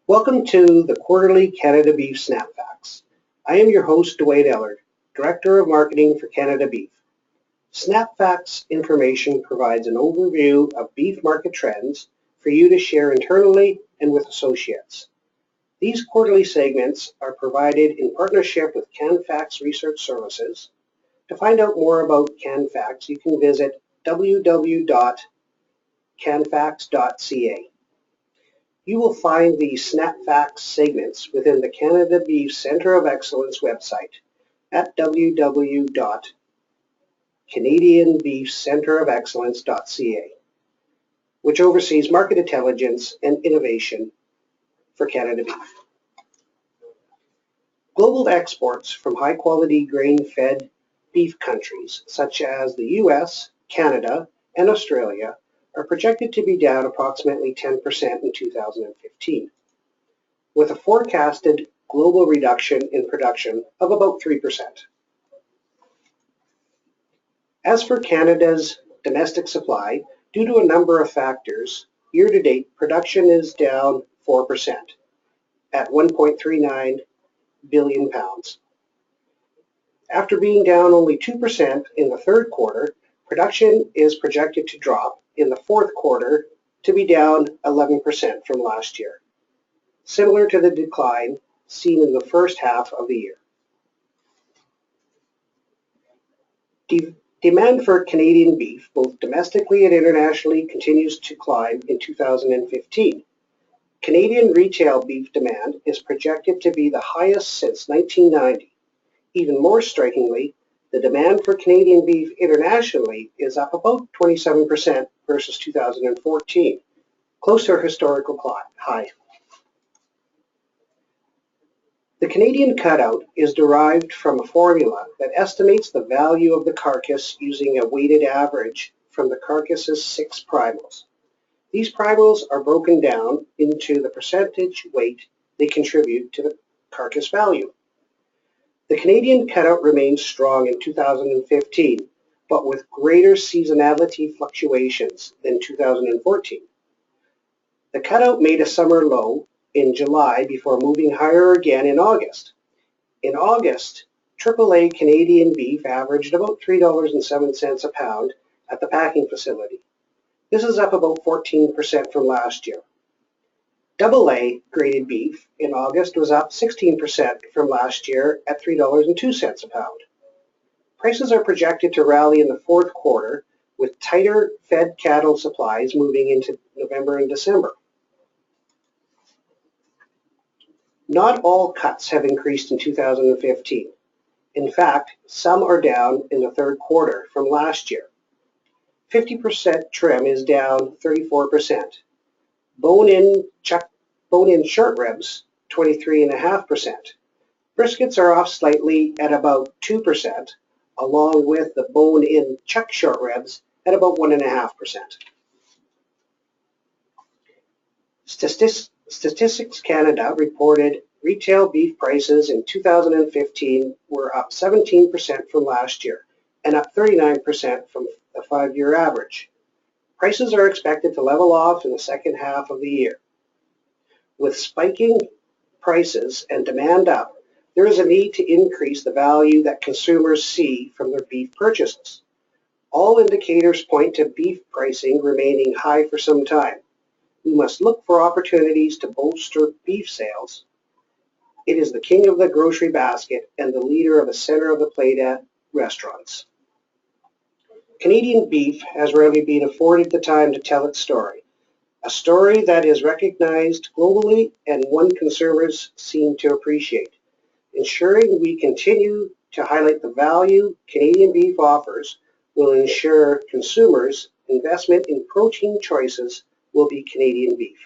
Welcome to the quarterly Canada Beef Snapfax. I am your host, Dwayne Ellard, Director of Marketing for Canada Beef. Snapfax information provides an overview of beef market trends for you to share internally and with associates. These quarterly segments are provided in partnership with CanFax Research Services. To find out more about CanFax, you can visit www.canfax.ca. You will find the Snapfax segments within the Canada Beef Centre of Excellence website at www.canadianbeefcentreofexcellence.ca, which oversees market intelligence and innovation for Canada Beef. Global exports from high-quality grain-fed beef countries such as the US, Canada, and Australia are projected to be down approximately 10% in 2015, with a forecasted global reduction in production of about 3%. As for Canada's domestic supply, due to a number of factors, year-to-date production is down 4% at 1.39 billion pounds. After being down only 2% in the third quarter, production is projected to drop in the fourth quarter to be down 11% from last year, similar to the decline seen in the first half of the year. Demand for Canadian beef, both domestically and internationally, continues to climb in 2015. Canadian retail beef demand is projected to be the highest since 1990. Even more strikingly, the demand for Canadian beef internationally is up about 27% versus 2014, close to a historical high. The Canadian cutout is derived from a formula that estimates the value of the carcass using a weighted average from the carcass's 6 primals. These primals are broken down into the percentage weight they contribute to the carcass value. The Canadian cutout remains strong in 2015, but with greater seasonality fluctuations than 2014. The cutout made a summer low in July before moving higher again in August. In August, AAA Canadian beef averaged about $3.07 a pound at the packing facility. This is up about 14% from last year. AA graded beef in August was up 16% from last year at $3.02 a pound. Prices are projected to rally in the fourth quarter with tighter fed cattle supplies moving into November and December. Not all cuts have increased in 2015. In fact, some are down in the third quarter from last year. 50% trim is down 34%. Bone-in short ribs, 23.5%. Briskets are off slightly at about 2%, along with the bone-in chuck short ribs at about 1.5%. Statistics Canada reported retail beef prices in 2015 were up 17% from last year and up 39% from the 5-year average. Prices are expected to level off in the second half of the year. With spiking prices and demand up, there is a need to increase the value that consumers see from their beef purchases. All indicators point to beef pricing remaining high for some time. We must look for opportunities to bolster beef sales. It is the king of the grocery basket and the leader of the center of the plate at restaurants. Canadian beef has rarely been afforded the time to tell its story, a story that is recognized globally and one consumers seem to appreciate. Ensuring we continue to highlight the value Canadian beef offers will ensure consumers' investment in protein choices will be Canadian beef.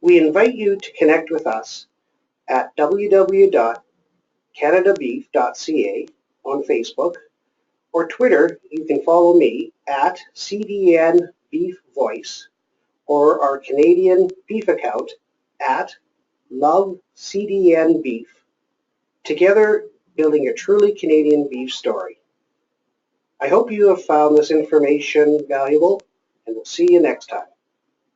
We invite you to connect with us at www.canadabeef.ca on Facebook or Twitter. You can follow me at CDN Beef Voice or our Canadian Beef account at Love CDN Beef. Together, building a truly Canadian beef story. I hope you have found this information valuable, and we'll see you next time.